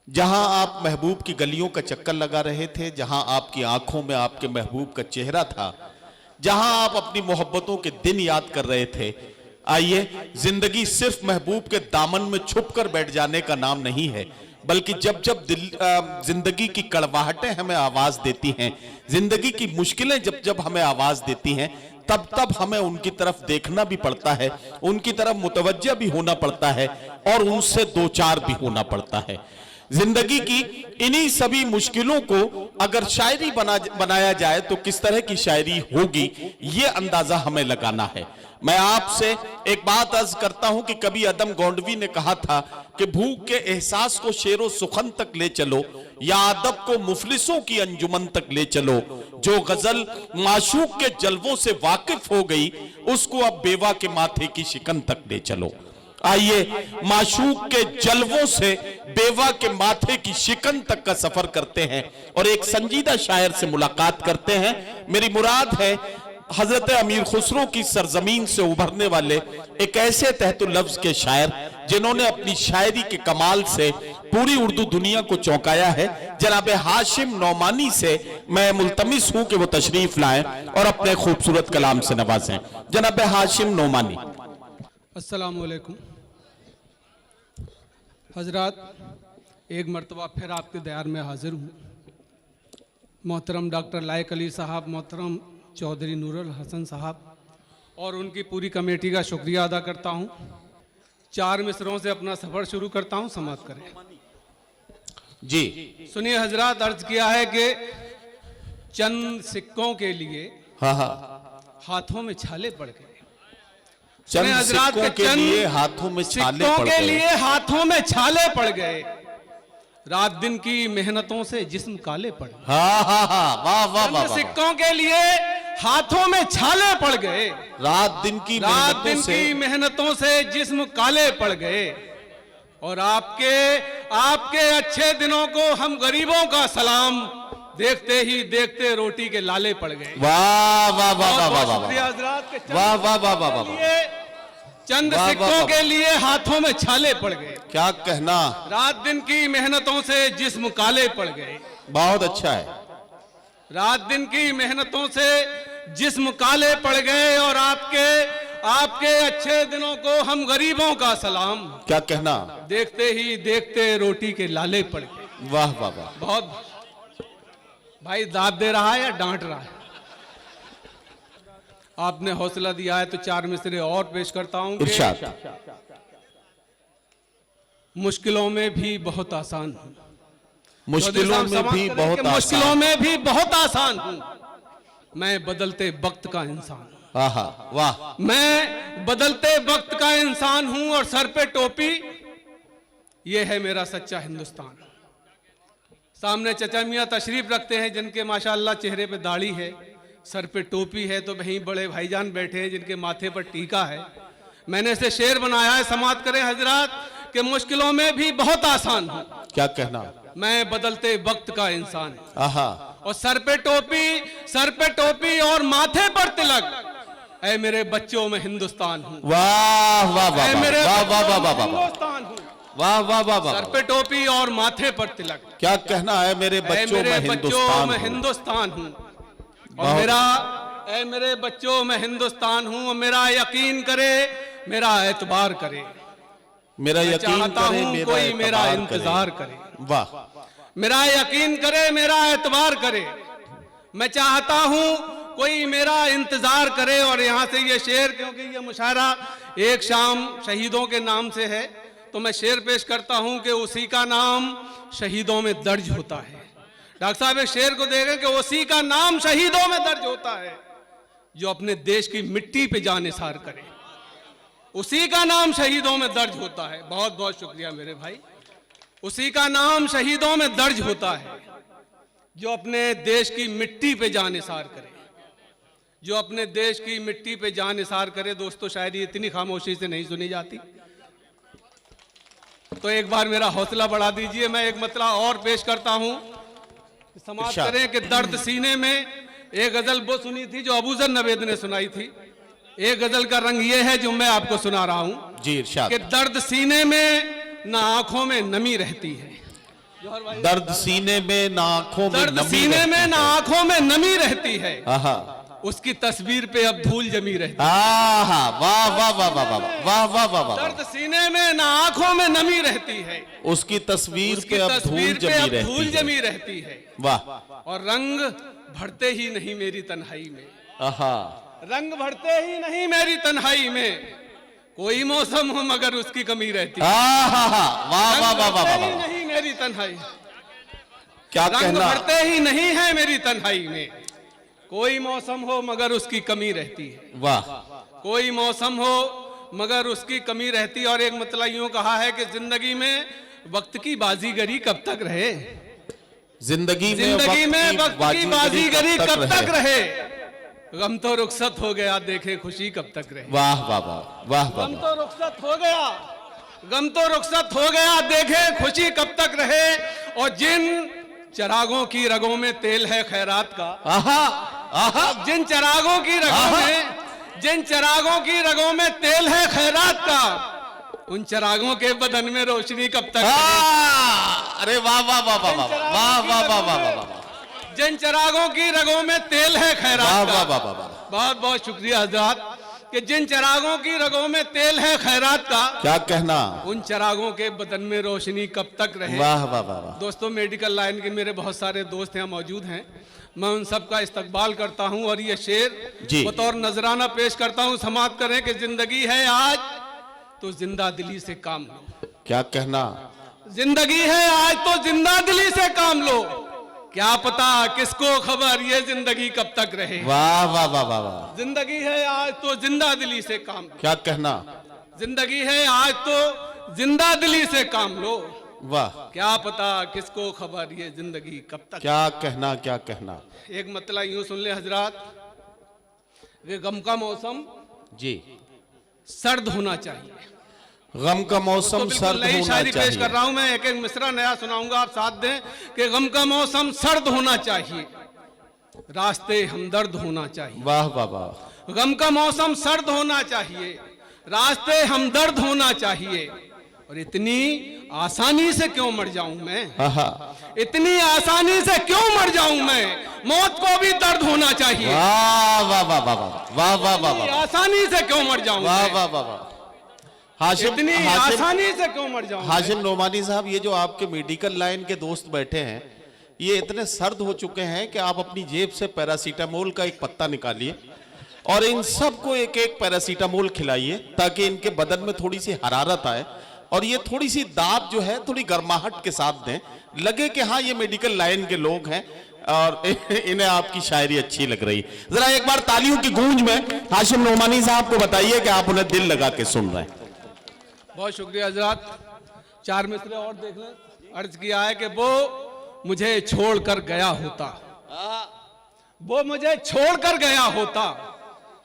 जहां आप महबूब की गलियों का चक्कर लगा रहे थे, जहां आपकी आंखों में आपके महबूब का चेहरा था, जहां आप अपनी मोहब्बतों के दिन याद कर रहे थे, आइए, जिंदगी सिर्फ महबूब के दामन में छुपकर बैठ जाने का नाम नहीं है, बल्कि जब जब जिंदगी की कड़वाहटें हमें आवाज देती हैं, जिंदगी की मुश्किलें जब जब हमें आवाज देती हैं, तब तब हमें उनकी तरफ देखना भी पड़ता है, उनकी तरफ मुतवज्जा भी होना पड़ता है और उनसे दो चार भी होना पड़ता है। जिंदगी की इन्हीं सभी मुश्किलों को अगर शायरी बनाया जाए तो किस तरह की शायरी होगी, ये अंदाजा हमें लगाना है। मैं आपसे एक बात अर्ज करता हूं कि कभी अदम गोंडवी ने कहा था कि भूख के एहसास को शेरो सुखन तक ले चलो या अदब को मुफलिसों की अंजुमन तक ले चलो। जो गजल माशूक के जलवों से वाकिफ हो गई, उसको अब बेवा के माथे की शिकन तक ले चलो। आइए, माशूक के जलवों से बेवा के माथे की शिकन तक का सफर करते हैं और एक संजीदा शायर से मुलाकात करते हैं। मेरी मुराद है हजरत अमीर खुसरो की सरजमीन से उभरने वाले एक ऐसे तहतुल लफ्ज के शायर जिन्होंने अपनी शायरी के कमाल से पूरी उर्दू दुनिया को चौंकाया है। जनाब हाशिम नौमानी से मैं मुल्तमिस हूं कि वो तशरीफ लाएं और अपने खूबसूरत कलाम से नवाजें। जनाब हाशिम नौमानी। अस्सलामु अलैकुम हजरात, एक मरतबा फिर आपके दयार में हाजिर हूँ। मोहतरम डॉक्टर लायक अली साहब, मोहतरम चौधरी नूरुल हसन साहब और उनकी पूरी कमेटी का शुक्रिया अदा करता हूँ। 4 मिसरों से अपना सफ़र शुरू करता हूँ, समाप्त करें जी। सुनिए हजरात, अर्ज किया है कि चंद सिक्कों के लिए हाथों में छाले पड़ गए। चंद सिक्कों के लिए हाथों में छाले पड़ गए। के लिए हाथों में छाले पड़ गए, रात दिन की मेहनतों से जिस्म काले पड़ गए। वाह वाह वाह। सिक्कों के लिए हाथों में छाले पड़ गए, रात दिन की मेहनतों से जिस्म काले पड़ गए। और आपके अच्छे दिनों को हम गरीबों का सलाम, देखते ही देखते रोटी के लाले पड़ गए। वाह वाह वाह वाह वाह वाह वाह वाह वाह वाह। चंद सिक्कों के लिए हाथों में छाले पड़ गए, क्या कहना। रात दिन की मेहनतों से जिस्म काले पड़ गए। बहुत अच्छा है। रात दिन की मेहनतों से जिस्म काले पड़ गए और आपके अच्छे दिनों को हम गरीबों का सलाम, क्या कहना। देखते ही देखते रोटी के लाले पड़ गए। वाह वाह वाह। बहुत भाई दाद दे रहा है या डांट रहा है? आपने हौसला दिया है तो 4 मिसरे और पेश करता हूं। मुश्किलों में भी बहुत आसान हूं। मुश्किलों में भी बहुत आसान। मुश्किलों में भी बहुत आसान हूं। मैं बदलते वक्त का इंसान हूं। आहा वाह। मैं बदलते वक्त का इंसान हूं और सर पे टोपी, ये है मेरा सच्चा हिंदुस्तान। सामने चचा मियाँ तशरीफ रखते हैं जिनके माशाअल्लाह चेहरे पे दाढ़ी है, सर पे टोपी है, तो वहीं बड़े भाईजान बैठे हैं जिनके माथे पर टीका है। मैंने इसे शेर बनाया है, समाप्त करें हजरात, कि मुश्किलों में भी बहुत आसान हूँ। क्या कहना। मैं बदलते वक्त का इंसान हूँ। आहा। और सर पे टोपी और माथे पर तिलक, ऐ मेरे बच्चों में हिंदुस्तान हूँ। वाह वाह वाह। मेरे वाह वाह वाह वाह। हिंदुस्तान हूँ। वाह वाह वाह वाह। सर पे टोपी और माथे पर तिलक, क्या कहना है। मेरे बच्चों में हिंदुस्तान हूँ। और मेरे बच्चों में हिंदुस्तान हूँ। मेरा यकीन करे, मेरा एतबार करे, मेरा यकीन करे, कोई मेरा इंतजार करे। वाह। मेरा यकीन करे, मेरा एतबार करे, मैं चाहता हूँ कोई मेरा इंतजार करे। और यहाँ से ये शेर, क्योंकि ये मुशायरा एक शाम शहीदों के नाम से है, तो मैं शेर पेश करता हूँ कि उसी का नाम शहीदों में दर्ज होता है। डॉक्टर साहब एक शेर को देखें कि उसी का नाम शहीदों में दर्ज होता है जो अपने देश की मिट्टी पे जान निसार करे। उसी का नाम शहीदों में दर्ज होता है। बहुत बहुत शुक्रिया मेरे भाई। उसी का नाम शहीदों में दर्ज होता है जो अपने देश की मिट्टी पे जान निसार करे, जो अपने देश की मिट्टी पे जान निसार करे। दोस्तों, शायरी इतनी खामोशी से नहीं सुनी जाती, तो एक बार मेरा हौसला बढ़ा दीजिए। मैं एक मतला और पेश करता हूं, समाप्त करें कि दर्द सीने में। एक गजल वो सुनी थी जो अबूजर नवेद ने सुनाई थी। एक गजल का रंग ये है जो मैं आपको सुना रहा हूं जी, इरशाद। कि दर्द सीने में ना आंखों में नमी रहती है, जौहर भाई, दर्द सीने में ना आंखों में दर्द नमी सीने रहती में ना है। आंखों में नमी रहती है, आहा, उसकी तस्वीर पे अब धूल जमी रहती है। आहा, वाह वाह वाह वाह वाह वाह वाह वाह वाह। दर्द सीने में ना आंखों में नमी रहती है, उसकी तस्वीर उसकी पे अब धूल तस्वीर पे जमी अब रहती धूल है। जमी रहती है। वाह, और रंग भरते ही नहीं मेरी तन्हाई में, आहा, रंग भरते ही नहीं मेरी तन्हाई में, कोई मौसम हो मगर उसकी कमी रहती है। आहा, वाह वाह वाह वाह भरते ही वाह। नहीं मेरी तन्हाई, क्या रंग कहना, भरते ही नहीं है मेरी तन्हाई में, कोई मौसम हो मगर उसकी कमी रहती है। वाह, कोई मौसम हो मगर उसकी कमी रहती है। और एक मतलब यूं कहा है कि जिंदगी में वक्त की बाजीगरी कब तक रहे, जिंदगी में वक्त की बाजीगरी कब तक रहे। रहे, गम तो रुखसत हो गया देखे खुशी कब तक रहे। वाह वाह वाह वाह वाह गम तो रुखसत हो गया, गम तो रुखसत हो गया देखे खुशी कब तक रहे। और जिन चिरागों की रगों में तेल है खैरात का, आहा, आहा, जिन चिरागों की रगों में, जिन चिरागों की रगों में तेल है खैरात का, उन चिरागों के बदन में रोशनी कब तक रहे। अरे वाह वाह वाह वाह वाह वाह वाह वाह वाह वाह। जिन चिरागों की रगों में तेल है खैरात का, वाह वाह वाह वाह। बहुत बहुत शुक्रिया हजरात कि जिन चिरागों की रगों में तेल है खैरात का, क्या कहना, उन चिरागों के बदन में रोशनी कब तक रहे। वाह वाह वाह वाह। दोस्तों, मेडिकल लाइन के मेरे बहुत सारे दोस्त यहाँ मौजूद हैं, मैं उन सब का इस्तकबाल करता हूँ और ये शेर जी। बतौर नजराना पेश करता हूँ। समाप्त करें कि जिंदगी है आज तो जिंदा दिली से काम लो, क्या कहना, जिंदगी है आज तो जिंदा दिली से काम लो, क्या पता किसको खबर ये जिंदगी कब तक रहे। वाह वाह वाह वाह वाह। जिंदगी है आज तो जिंदा दिली से काम लो, क्या कहना, जिंदगी है आज तो जिंदा दिली से काम लो, वाह, क्या पता किसको खबर ये जिंदगी कब तक। क्या कहना, क्या कहना। एक मतलब यूं सुन ले हजरात, वे गम का मौसम जी, सर्द होना चाहिए। गम का मौसम तो सर्द नई होना शायरी पेश कर चाहिए। रहा हूं मैं, एक एक मिसरा नया सुनाऊंगा, आप साथ दें कि गम का मौसम सर्द होना चाहिए, रास्ते हमदर्द होना चाहिए। वाह वाह वाह। गम का मौसम सर्द होना चाहिए, रास्ते हमदर्द होना चाहिए, और इतनी आसानी से क्यों मर जाऊं मैं, आहा, इतनी आसानी से क्यों मर जाऊं मैं, मौत को भी दर्द होना चाहिए। वाह वाह वाह वाह वाह वाह वाह इतनी वाह आसानी से क्यों मर जाऊं वाह मैं, वाह वाह वाह। हाशिम, इतनी हाशिम, आसानी से क्यों मर जाऊं मैं? हाशिम नोमानी साहब, ये जो आपके मेडिकल लाइन के दोस्त बैठे हैं, ये इतने सर्द हो चुके हैं कि आप अपनी जेब से पैरासीटामोल का एक पत्ता निकालिए और इन सबको एक एक पैरासीटामोल खिलाइए ताकि इनके बदन में थोड़ी सी हरारत आए और ये थोड़ी सी दाब जो है थोड़ी गर्माहट के साथ दें, लगे कि हाँ ये मेडिकल लाइन के लोग हैं और इन्हें आपकी शायरी अच्छी लग रही। जरा एक बार तालियों की गूंज में हाशिम नोमानी साहब को बताइए कि आप उन्हें दिल लगा के सुन रहे हैं। बहुत शुक्रिया हजरात, चार मिसरे और देख लें। अर्ज किया है कि वो मुझे छोड़कर गया होता, वो मुझे छोड़कर गया होता,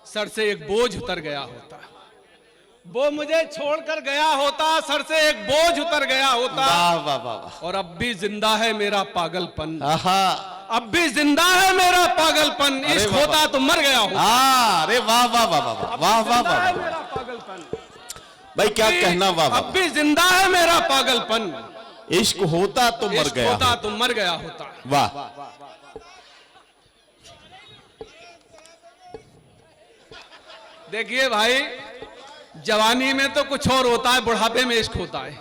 सर से एक बोझ उतर गया होता, वो मुझे छोड़कर गया होता, सर से एक बोझ उतर गया होता, वाह वाह वाह वाह। और अब भी जिंदा है मेरा पागलपन, आहा, अब भी जिंदा है मेरा पागलपन, अरे इश्क वाह, होता तो मर गया होता, हाँ, अरे वाह वाह वाह वाह वाह वाह वाह जिंदा है वाह। मेरा पागलपन, भाई क्या कहना, वाह वाह। अब भी जिंदा है मेरा पागलपन, इश्क होता तो मर इश्क गया होता तो मर गया होता। वाह। देखिए भाई, जवानी में तो कुछ और होता है, बुढ़ापे में इश्क होता है,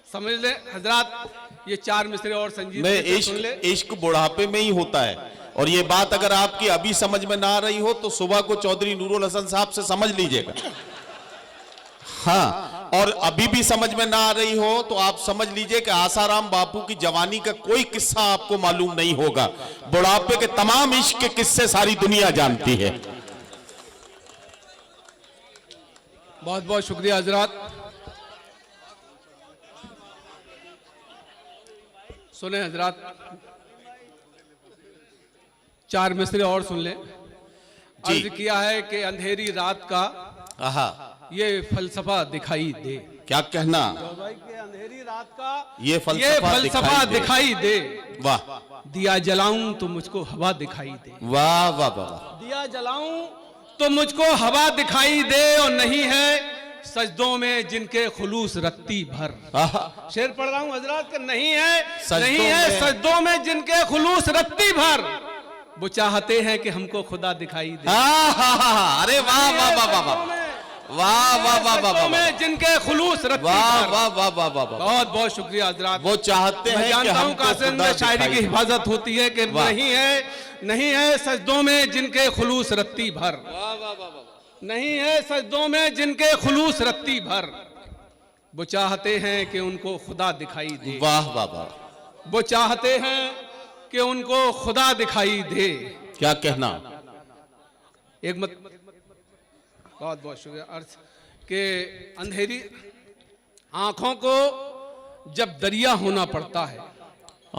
समझ ले हजरात। ये चार मिसरे और संजीव नहीं, सुन ले। इश्क बुढ़ापे में ही होता है और ये बात अगर आपकी अभी समझ में ना आ रही हो तो सुबह को चौधरी नूरुल हसन साहब से समझ लीजिएगा। हाँ, और अभी भी समझ में ना आ रही हो तो आप समझ लीजिए कि आसाराम बापू की जवानी का कोई किस्सा आपको मालूम नहीं होगा, बुढ़ापे के तमाम इश्क के किस्से सारी दुनिया जानती है। बहुत बहुत शुक्रिया हजरात। सुने हजरात, चार मिसरे और सुन ले। अर्ज किया है कि अंधेरी रात का आहा, ये फलसफा दिखाई दे। क्या कहना, भाई के अंधेरी रात का ये फलसफा दिखाई दे। वाह दिया जलाऊं तो मुझको हवा दिखाई दे, वाह वाह वाह। दिया जलाऊं तो मुझको हवा दिखाई दे, और नहीं है सजदों में जिनके खुलूस रत्ती भर। आहा, शेर पढ़ रहा हूं हजरात का, नहीं है सजदों सजदों में जिनके खुलूस रत्ती भर, वो चाहते हैं कि हमको खुदा दिखाई दे। अरे वाह वाह वाह वाह वाह वाह वाह वाह वाह वाह में जिनके खुलूस रत्ती वाह भर। वाह वाह वाह वाह वाह। बहुत बहुत शुक्रिया हजरात। वो चाहते मैं हैं कि जानता हूं हमको कासिम खुदा में शायरी की दिखाई दे। हिफाजत होती है कि वाह। नहीं है सजदों में जिनके खुलूस रत्ती भर, नहीं है सजदों में जिनके खुलूस रत्ती भर, वो चाहते हैं कि उनको खुदा दिखाई दे। वाह वाह वाह, वो चाहते हैं कि उनको खुदा दिखाई दे। क्या कहना। एक मत बहुत बहुत शुक्रिया। अर्थ के अंधेरी आंखों को जब दरिया होना पड़ता है,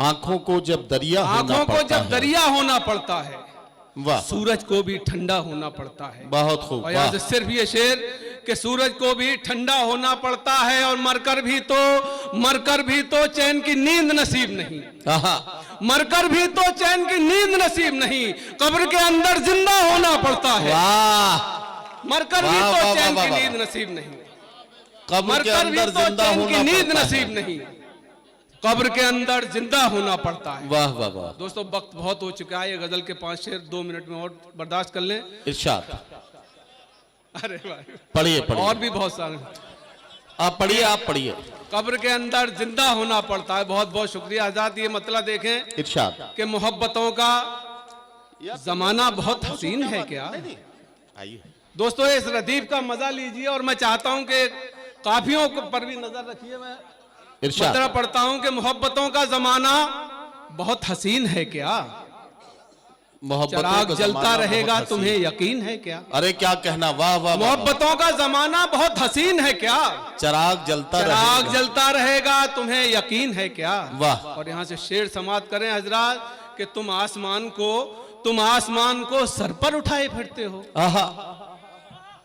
आंखों को जब दरिया होना आंखों को पड़ता जब है। दरिया होना पड़ता है, वाह, सूरज को भी ठंडा होना पड़ता है। बहुत खूब। और यहाँ से वाह, सिर्फ ये शेर कि सूरज को भी ठंडा होना पड़ता है और मरकर भी तो चैन की नींद नसीब नहीं, आहा, मरकर भी तो चैन की नींद नसीब नहीं, कब्र के अंदर जिंदा होना पड़ता है, वाह, मरकर भी वाह, तो वाह, चैन वाह, की वाह, नींद नसीब नहीं, कब्र के मरकर भी अंदर तो जिंदा चैन की होना नींद पड़ता नसीब है। नहीं, कब्र के अंदर जिंदा होना पड़ता है। वाह वाह वाह। दोस्तों वक्त बहुत हो चुका है, ये गजल के 5 शेर 2 मिनट में और बर्दाश्त कर लें। इरशाद, अरे भाई पढ़िए और पढ़िए, भी बहुत सारे। आप पढ़िए, आप पढ़िए। कब्र के अंदर जिंदा होना पड़ता है। बहुत बहुत शुक्रिया आजाद। ये मतलब देखें इरशाद, कि मोहब्बतों का जमाना बहुत हसीन है क्या। आइए। दोस्तों इस रदीफ का मजा लीजिए और मैं चाहता हूं कि काफियों पर भी नजर रखिए। मैं इरशाद, मतलब पढ़ता हूं कि मोहब्बतों का जमाना बहुत हसीन है क्या, मोहब्बतों चिराग का जलता जमाना रहेगा बहुत हसीन। तुम्हें यकीन है क्या। अरे क्या कहना, वाह वाह वाह। मोहब्बतों का जमाना बहुत हसीन है क्या, चिराग जलता चिराग रहेगा। जलता रहेगा तुम्हें यकीन है क्या। वाह। और यहाँ से शेर समाप्त करें हजरात कि तुम आसमान को सर पर उठाए फिरते हो। आहा,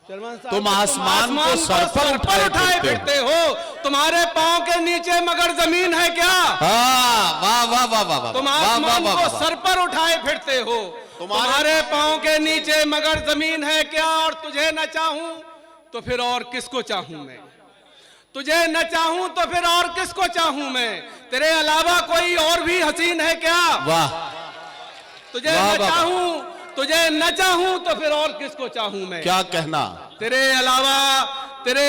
सलमान साहब, तुम आसमान को सर पर उठाए फिरते हो। तुम्हारे पाँव के नीचे मगर जमीन है क्या। हाँ, वाह वाह वाह वाह वाह, तुम वाह वाह आसमान वाह को वाह। सर पर उठाए फिरते हो। तुम्हारे पाँव के नीचे मगर जमीन है क्या। और तुझे न चाहूं तो फिर और किसको चाहूं मैं, तुझे न चाहूं तो फिर और किसको चाहूं मैं। तेरे अलावा कोई और भी हसीन है क्या। वाह, तुझे वाह, न वाह, चाहूं, तुझे न चाहूं तो फिर और किसको चाहूं मैं। क्या कहना। तेरे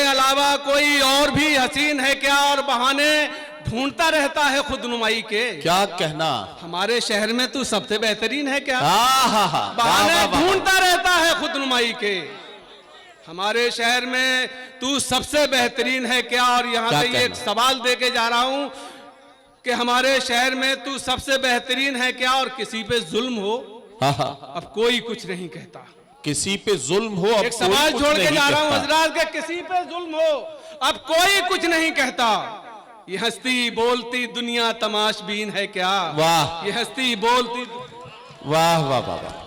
अलावा कोई और भी हसीन है क्या। और बहाने ढूंढता रहता है खुद नुमाई के। क्या कहना। हमारे शहर में तू सबसे बेहतरीन है क्या। आहा, बहाने ढूंढता रहता है खुद नुमाई के। हमारे शहर में तू सबसे बेहतरीन है क्या। और यहाँ से ये एक सवाल दे के जा रहा हूं कि हमारे शहर में तू सबसे बेहतरीन है क्या। और किसी पे जुल्म हो अब कोई कुछ नहीं कहता। किसी पे जुल्म हो अब एक सवाल कोई छोड़ कुछ के नहीं जा रहा हूं कहता। हजरात के किसी पे जुल्म हो अब कोई कुछ नहीं कहता। ये हंसती बोलती दुनिया तमाशबीन है क्या। वाह, ये हंसती बोलती वाह वाह वाह वाह।